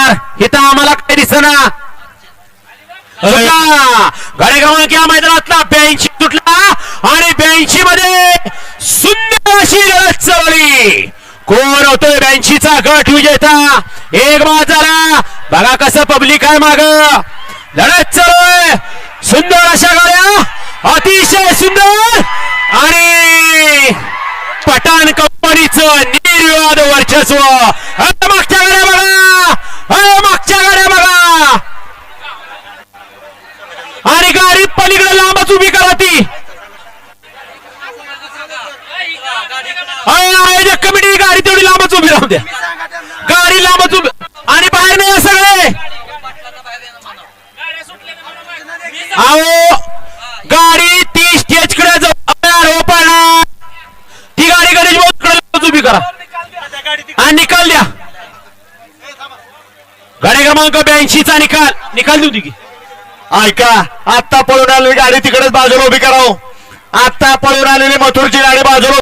तयार इथं आम्हाला काही दिसना गाडी क्रमांक या मैदानातला 82 तुटला आणि 82 मध्ये सुंदर अशी लढत चालली कोण होतोय 82 चा गट विजेता एक बाद झाला बघा कसं पब्लिक आहे माग लढत चालू आहे सुंदर अशा गाड्या अतिशय सुंदर आणि पठाण कंपनीचं निर्विवाद वर्चस्व मागच्या गाड्या बघा मागच्या गाड्या बघा आणि गाडी पलीकडे लांबच उभी करा ती आयोजक कमिटी गाडी तेवढी लांबच उभी राहू द्या गाडी लांबच उभी आणि बाहेर नाही सगळे अहो गाडी ती स्टेज कडे जाऊ पण ती गाडी गणेश भाऊ उभी करा आणि निकाल द्या गाडी क्रमांक 82 चा निकाल देऊ की ऐका आता पळून आलेली गाडी तिकडेच बाजूला उभी करावं आता पळून आलेली मथुरची गाडी बाजूला